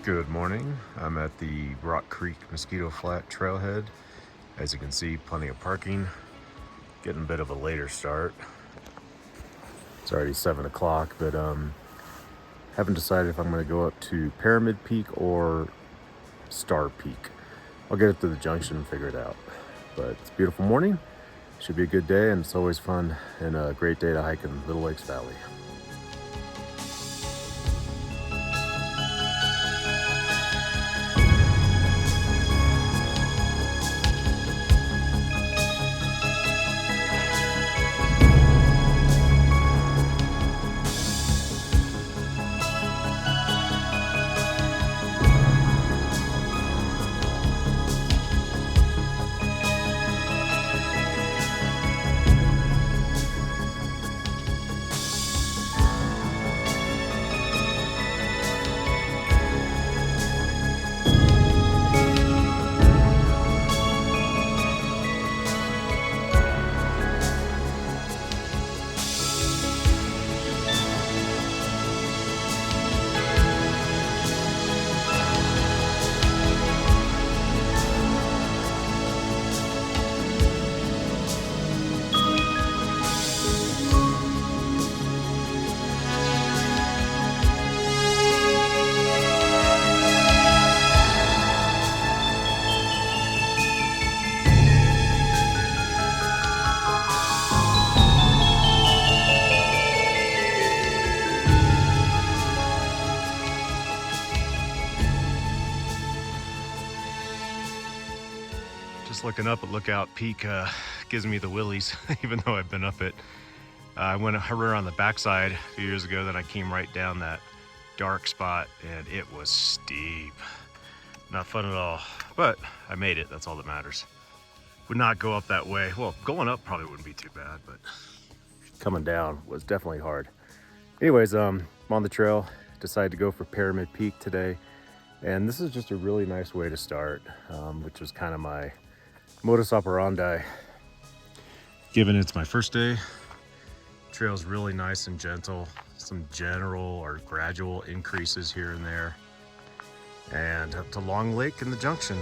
Good morning. I'm at the Rock Creek Mosquito Flat trailhead. As you can see, plenty of parking. Getting a bit of a later start. It's already 7 o'clock, but haven't decided if I'm going to go up to Pyramid Peak or Star Peak. I'll get up to the junction and figure it out. But it's a beautiful morning. Should be a good day, and it's always fun and a great day to hike in Little Lakes Valley. Just looking up at Lookout Peak gives me the willies, even though I've been up it. I went around the backside a few years ago, then I came right down that dark spot, and it was steep. Not fun at all, but I made it. That's all that matters. Would not go up that way. Well, going up probably wouldn't be too bad, but coming down was definitely hard. Anyways, I'm on the trail. Decided to go for Pyramid Peak today, and this is just a really nice way to start, which was kind of my modus operandi. Given it's my first day, trail's really nice and gentle. Some general or gradual increases here and there, and up to Long Lake and the junction.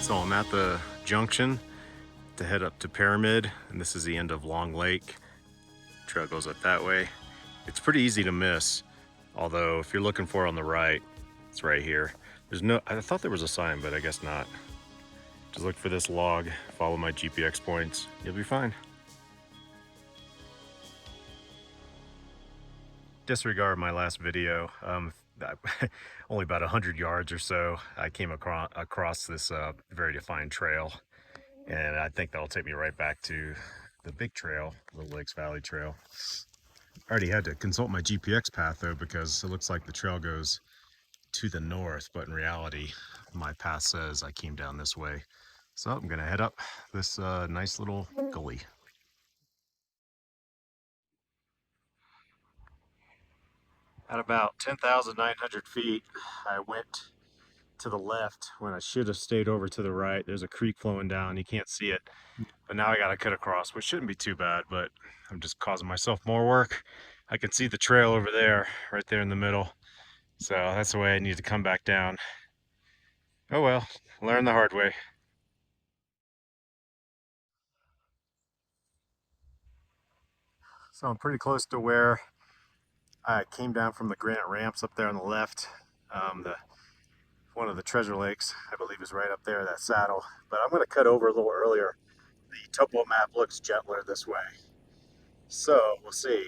So I'm at the junction to head up to Pyramid, and this is the end of Long Lake. Trail goes up that way. It's pretty easy to miss, although if you're looking for it on the right, it's right here. I thought there was a sign, but I guess not. Just look for this log, follow my GPX points, you'll be fine. Disregard my last video. Only about 100 yards or so, I came across this very defined trail, and I think that'll take me right back to the big trail, Little Lakes Valley Trail. I already had to consult my GPX path though, because it looks like the trail goes to the north, but in reality, my path says I came down this way. So I'm gonna head up this nice little gully. At about 10,900 feet, I went to the left when I should have stayed over to the right. There's a creek flowing down, you can't see it, but now I gotta cut across, which shouldn't be too bad, but I'm just causing myself more work. I can see the trail over there, right there in the middle, so that's the way I need to come back down. Oh well, learn the hard way. So I'm pretty close to where I came down from the granite ramps up there on the left. One of the treasure lakes, I believe, is right up there, that saddle. But I'm going to cut over a little earlier. The topo map looks gentler this way. So we'll see.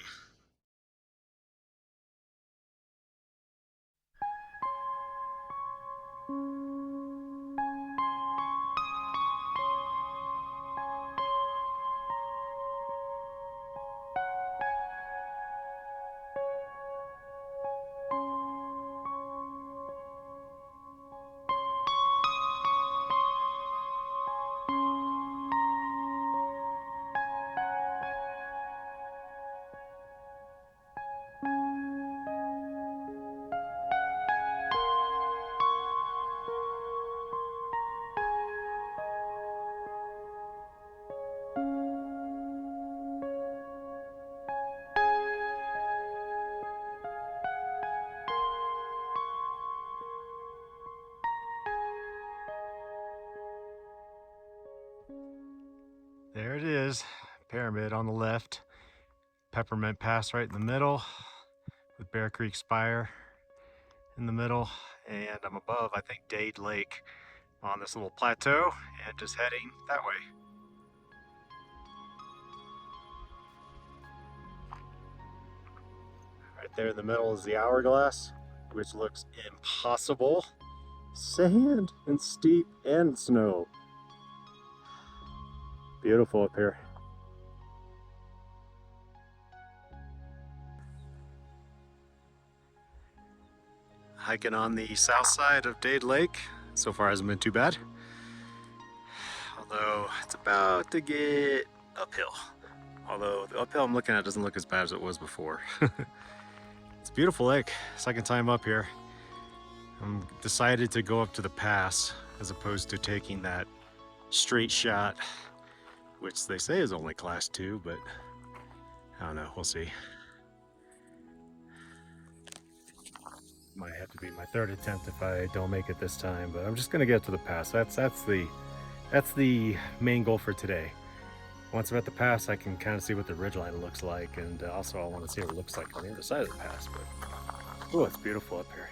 it is. Pyramid on the left, Peppermint Pass right in the middle, with Bear Creek Spire in the middle, and I'm above, I think, Dade Lake on this little plateau, and just heading that way. Right there in the middle is the hourglass, which looks impossible. Sand and steep and snow. Beautiful up here. Hiking on the south side of Dade Lake. So far hasn't been too bad. Although it's about to get uphill. Although the uphill I'm looking at doesn't look as bad as it was before. It's a beautiful lake. Second time up here. I'm decided to go up to the pass as opposed to taking that straight shot, which they say is only class 2, but I don't know, we'll see. Might have to be my third attempt if I don't make it this time, but I'm just gonna get to the pass. That's the main goal for today. Once I'm at the pass, I can kind of see what the ridgeline looks like, and also I want to see what it looks like on the other side of the pass. But oh, it's beautiful up here.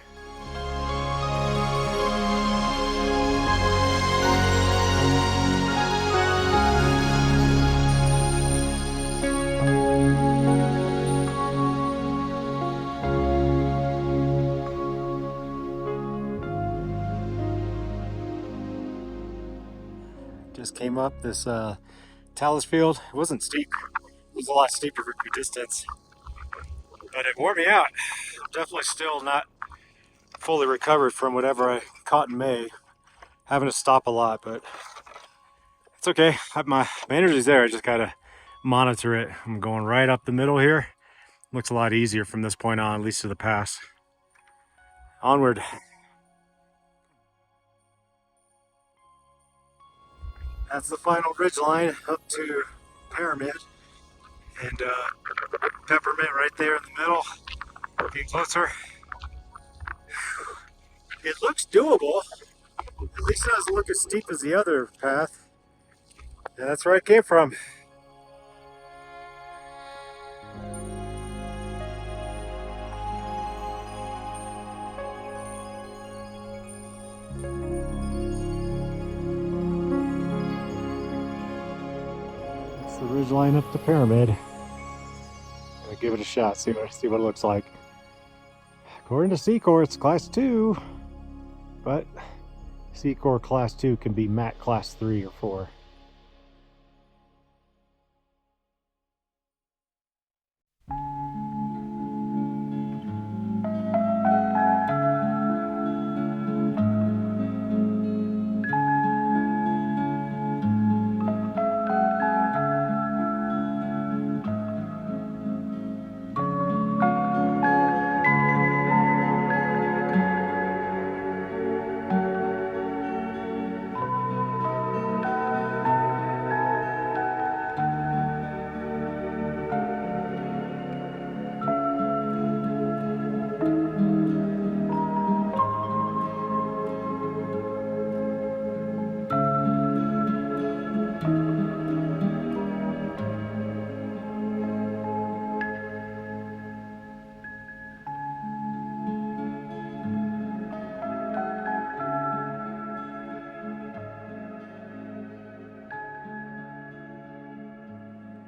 Just came up this talus field. It wasn't steep. It was a lot steeper for distance, but it wore me out. I'm definitely still not fully recovered from whatever I caught in May. Having to stop a lot, but it's okay. My energy's there. I just gotta monitor it. I'm going right up the middle here. Looks a lot easier from this point on, at least to the pass. Onward. That's the final ridge line up to Pyramid, and Peppermint right there in the middle. Get closer. It looks doable. At least it doesn't look as steep as the other path. And that's where I came from. That's the ridge line up to Pyramid. I'll give it a shot, see what it looks like. According to Secor, it's class 2, but Secor class 2 can be MAC class 3 or 4.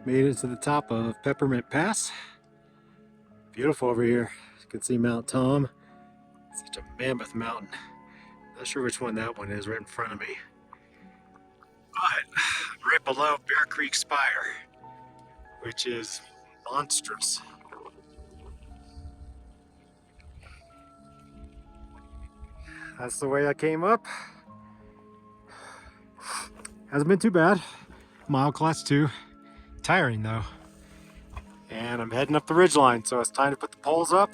Made it to the top of Peppermint Pass. Beautiful over here. You can see Mount Tom. Such a mammoth mountain. Not sure which one that one is right in front of me. But right below Bear Creek Spire, which is monstrous. That's the way I came up. Hasn't been too bad. Mile class 2. Tiring though. And I'm heading up the ridgeline, so it's time to put the poles up.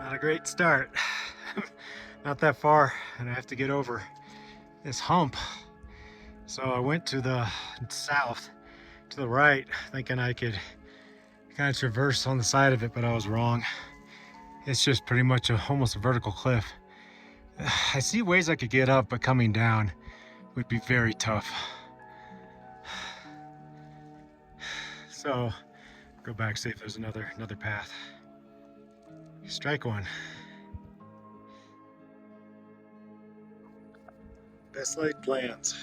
Not a great start. not that far, and I have to get over this hump. So I went to the south, to the right, thinking I could kind of traverse on the side of it, but I was wrong. It's just pretty much almost a vertical cliff. I see ways I could get up, but coming down would be very tough. So go back, see if there's another path. Strike one. Best laid plans.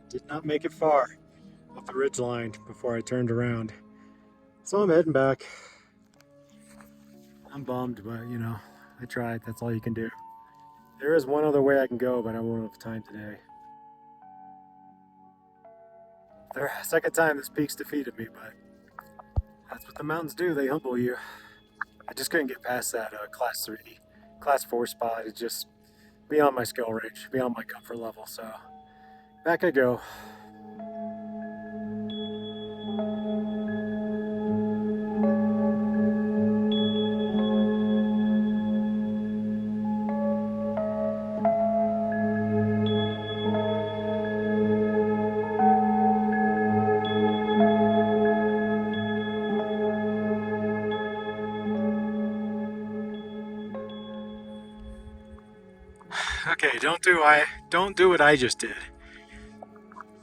Did not make it far up the ridge line before I turned around. So I'm heading back. I'm bummed, but you know, I tried. That's all you can do. There is one other way I can go, but I won't have time today. The second time this peak's defeated me, but that's what the mountains do. They humble you. I just couldn't get past that class 3, class 4 spot. It's just beyond my skill range, beyond my comfort level. So back I go. Okay, don't do what I just did.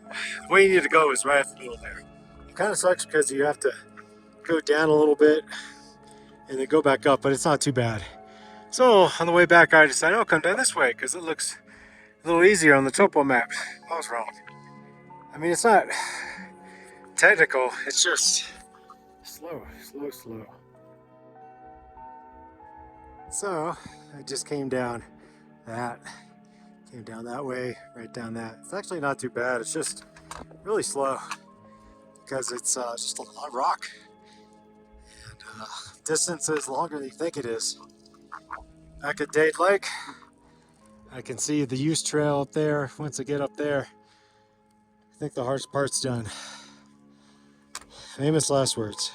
The way you need to go is right up the middle there. It kind of sucks because you have to go down a little bit and then go back up, but it's not too bad. So on the way back, I decided I'll come down this way because it looks a little easier on the topo map. I was wrong. I mean, it's not technical, it's just slow. So I just came down that way, right down that. It's actually not too bad. It's just really slow because it's just a lot of rock. And distance is longer than you think it is. Back at Dade Lake, I can see the use trail up there. Once I get up there, I think the hardest part's done. Famous last words.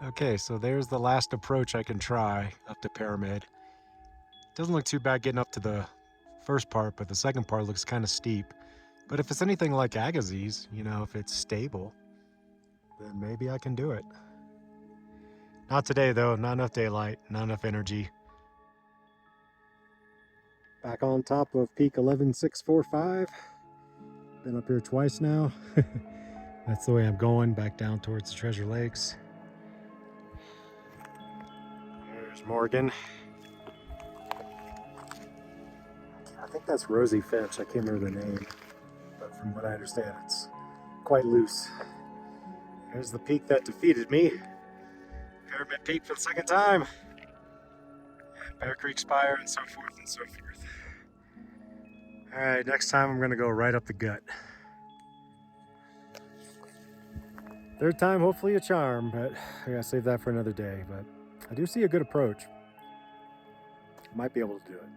Okay, so there's the last approach I can try up to Pyramid. Doesn't look too bad getting up to the first part, but the second part looks kind of steep. But if it's anything like Agassiz, you know, if it's stable, then maybe I can do it. Not today though, not enough daylight, not enough energy. Back on top of peak 11645. Been up here twice now. That's the way I'm going, back down towards the Treasure Lakes. There's Morgan. I think that's Rosie Finch. I can't remember the name, but from what I understand, it's quite loose. There's the peak that defeated me. Pyramid Peak for the second time. And Bear Creek Spire, and so forth and so forth. Alright, next time I'm gonna go right up the gut. Third time, hopefully a charm, but I gotta save that for another day. But I do see a good approach. Might be able to do it.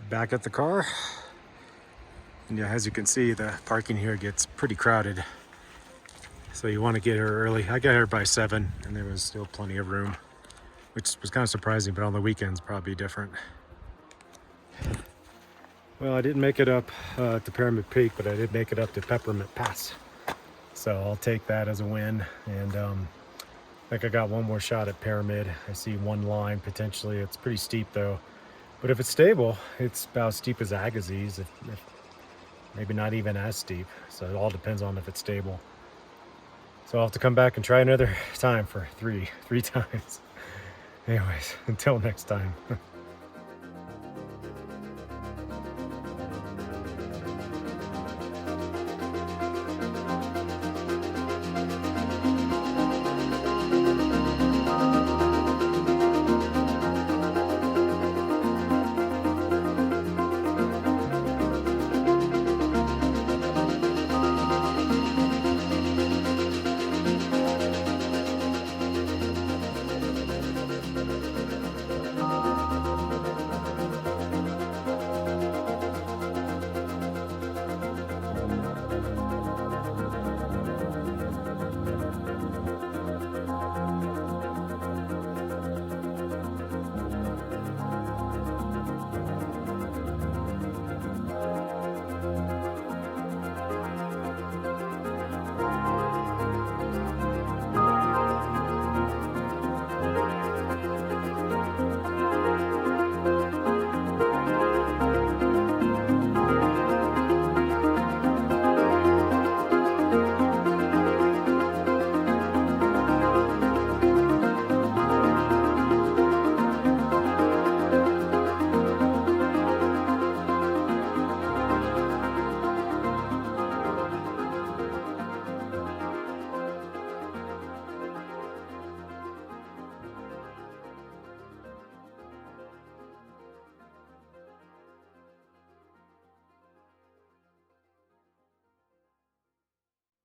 Back at the car. And yeah, as you can see, the parking here gets pretty crowded. So you want to get here early. I got here by 7 and there was still plenty of room, which was kind of surprising, but on the weekends probably different. Well, I didn't make it up to Pyramid Peak, but I did make it up to Peppermint Pass. So I'll take that as a win. And I think I got one more shot at Pyramid. I see one line potentially. It's pretty steep though. But if it's stable, it's about as steep as Agassiz, if maybe not even as steep. So it all depends on if it's stable. So I'll have to come back and try another time for three times. Anyways, until next time.